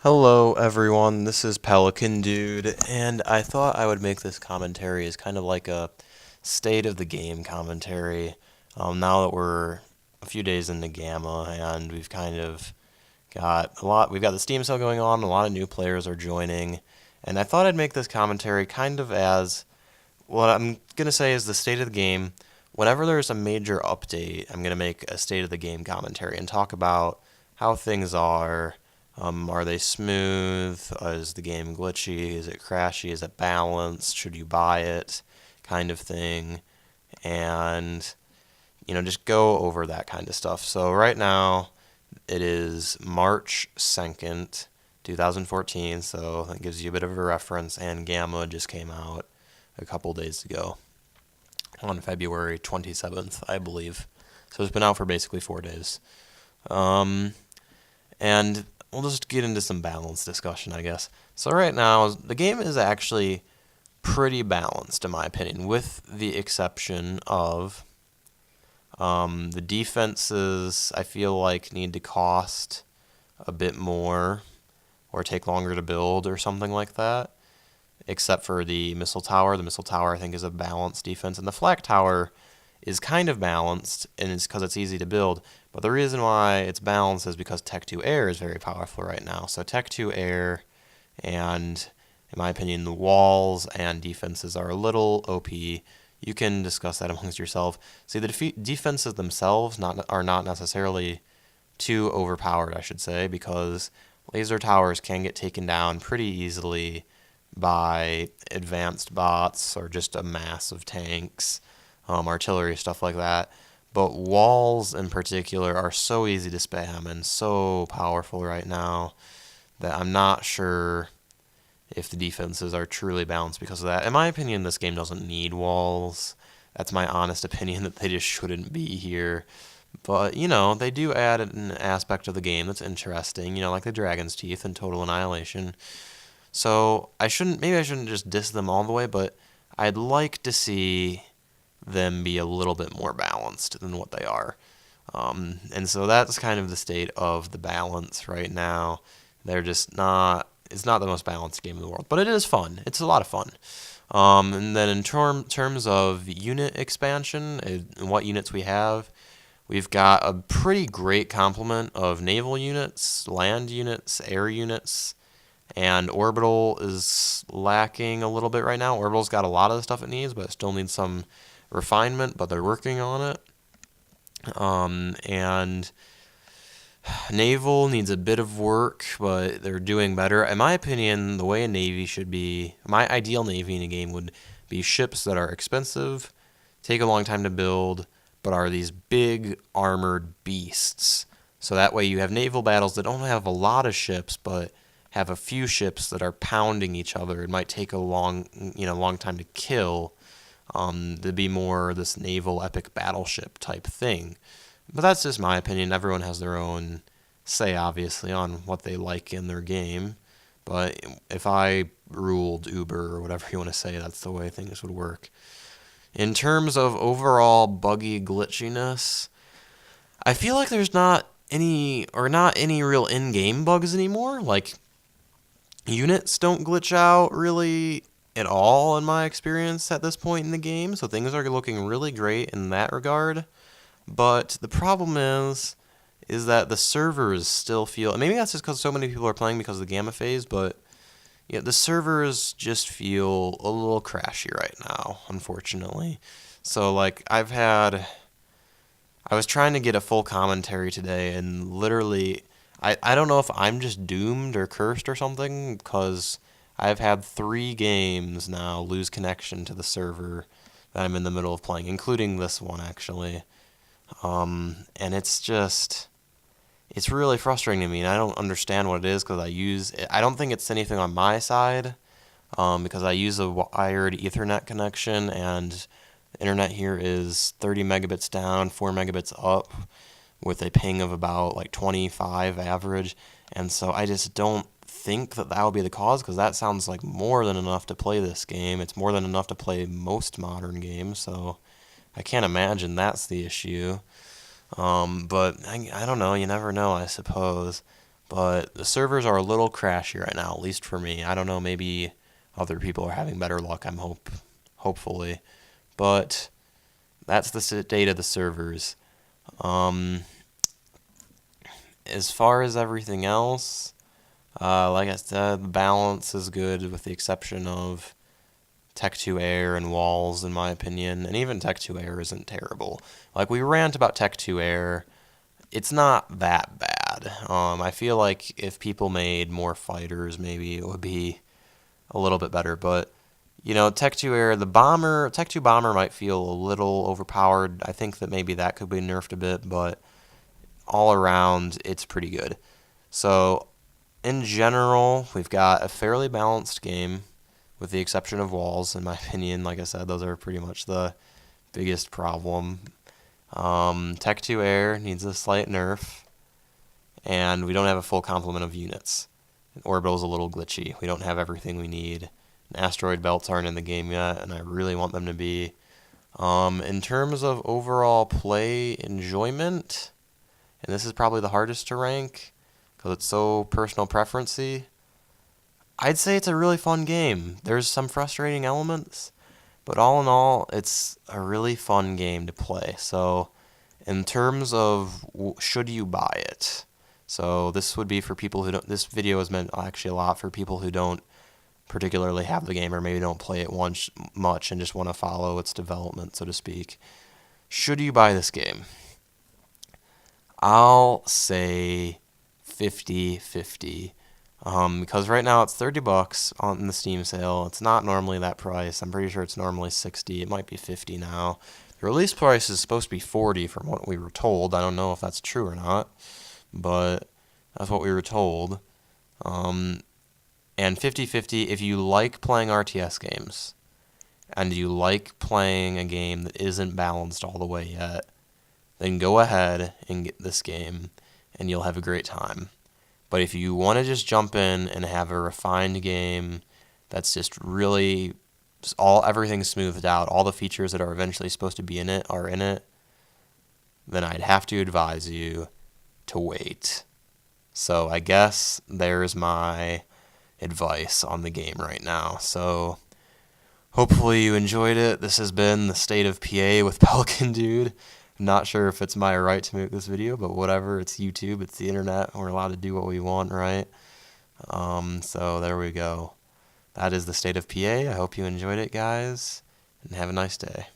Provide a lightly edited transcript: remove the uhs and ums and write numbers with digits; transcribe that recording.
Hello everyone, this is Pelican Dude, and I thought I would make this commentary as kind of like a state of the game commentary. Now that we're a few days into Gamma and we've kind of we've got the Steam sale going on, a lot of new players are joining, and I thought I'd make this commentary kind of as what I'm gonna say is the state of the game. Whenever there's a major update, I'm gonna make a state of the game commentary and talk about how things are they smooth? Is the game glitchy? Is it crashy? Is it balanced? Should you buy it? Kind of thing. And, just go over that kind of stuff. So right now, it is March 2nd, 2014, so that gives you a bit of a reference, and Gamma just came out a couple days ago on February 27th, I believe. So it's been out for basically 4 days. And we'll just get into some balance discussion, I guess. So right now, the game is actually pretty balanced, in my opinion, with the exception of the defenses, I feel like, need to cost a bit more or take longer to build or something like that, except for the missile tower. The missile tower, I think, is a balanced defense, and the flak tower is kind of balanced, and it's because it's easy to build. But the reason why it's balanced is because Tech 2 Air is very powerful right now. So Tech 2 Air and, in my opinion, the walls and defenses are a little OP. You can discuss that amongst yourself. See, the defenses themselves are not necessarily too overpowered, I should say, because laser towers can get taken down pretty easily by advanced bots or just a mass of tanks, artillery, stuff like that. But walls in particular are so easy to spam and so powerful right now that I'm not sure if the defenses are truly balanced because of that. In my opinion, this game doesn't need walls. That's my honest opinion, that they just shouldn't be here. But, they do add an aspect of the game that's interesting, like the Dragon's Teeth and Total Annihilation. So maybe I shouldn't just diss them all the way, but I'd like to see them be a little bit more balanced than what they are. And so that's kind of the state of the balance right now. It's not the most balanced game in the world, but it is fun. It's a lot of fun. And then in terms of unit expansion and what units we have, we've got a pretty great complement of naval units, land units, air units, and Orbital is lacking a little bit right now. Orbital's got a lot of the stuff it needs, but it still needs some refinement, but they're working on it. And Naval needs a bit of work, but they're doing better. In my opinion, the way a Navy should be, my ideal Navy in a game would be ships that are expensive, take a long time to build, but are these big armored beasts. So that way you have naval battles that don't have a lot of ships, but have a few ships that are pounding each other. It might take a long time to kill. To be more this naval epic battleship type thing. But that's just my opinion. Everyone has their own say, obviously, on what they like in their game. But if I ruled Uber or whatever you want to say, that's the way things would work. In terms of overall buggy glitchiness, I feel like there's not any real in-game bugs anymore. Like, units don't glitch out really at all in my experience at this point in the game, so things are looking really great in that regard. But the problem is that the servers still feel, and maybe that's just because so many people are playing because of the gamma phase, but the servers just feel a little crashy right now, unfortunately. So like I was trying to get a full commentary today, and literally I don't know if I'm just doomed or cursed or something, because I've had 3 games now lose connection to the server that I'm in the middle of playing, including this one, actually. And it's really frustrating to me, and I don't understand what it is, because I don't think it's anything on my side, because I use a wired Ethernet connection, and the internet here is 30 megabits down, 4 megabits up, with a ping of about like 25 average, and so I just don't think that would be the cause, because that sounds like more than enough to play this game. It's more than enough to play most modern games, so I can't imagine that's the issue. But I don't know, you never know, I suppose. but the servers are a little crashy right now, at least for me. I don't know, maybe other people are having better luck, hopefully. But that's the state of the servers. Um, as far as everything else, like I said, the balance is good with the exception of Tech 2 Air and Walls, in my opinion. And even Tech 2 Air isn't terrible. Like, we rant about Tech 2 Air. It's not that bad. I feel like if people made more fighters, maybe it would be a little bit better. But, you know, Tech 2 Air, Tech 2 Bomber might feel a little overpowered. I think that maybe that could be nerfed a bit, but all around, it's pretty good. So, in general, we've got a fairly balanced game, with the exception of Walls, in my opinion. Like I said, those are pretty much the biggest problem. Tech 2 Air needs a slight nerf, and we don't have a full complement of units. Orbital's a little glitchy. We don't have everything we need. And asteroid belts aren't in the game yet, and I really want them to be. In terms of overall play enjoyment, and this is probably the hardest to rank because it's so personal preferency, I'd say it's a really fun game. There's some frustrating elements, but all in all, it's a really fun game to play. So, in terms of should you buy it? So this would be for people who don't. This video is meant actually a lot for people who don't particularly have the game or maybe don't play it much and just want to follow its development, so to speak. Should you buy this game? I'll say 50-50. Because right now it's $30 on the Steam sale. It's not normally that price. I'm pretty sure it's normally 60. It might be 50 now. The release price is supposed to be 40 from what we were told. I don't know if that's true or not, but that's what we were told. And 50-50, if you like playing RTS games and you like playing a game that isn't balanced all the way yet, then go ahead and get this game and you'll have a great time. But if you want to just jump in and have a refined game that's just really everything smoothed out, all the features that are eventually supposed to be in it are in it, then I'd have to advise you to wait. So I guess there's my advice on the game right now. So hopefully you enjoyed it. This has been the State of PA with Pelican Dude. I'm not sure if it's my right to make this video, but whatever. It's YouTube. It's the internet. We're allowed to do what we want, right? So there we go. That is the State of PA. I hope you enjoyed it, guys, and have a nice day.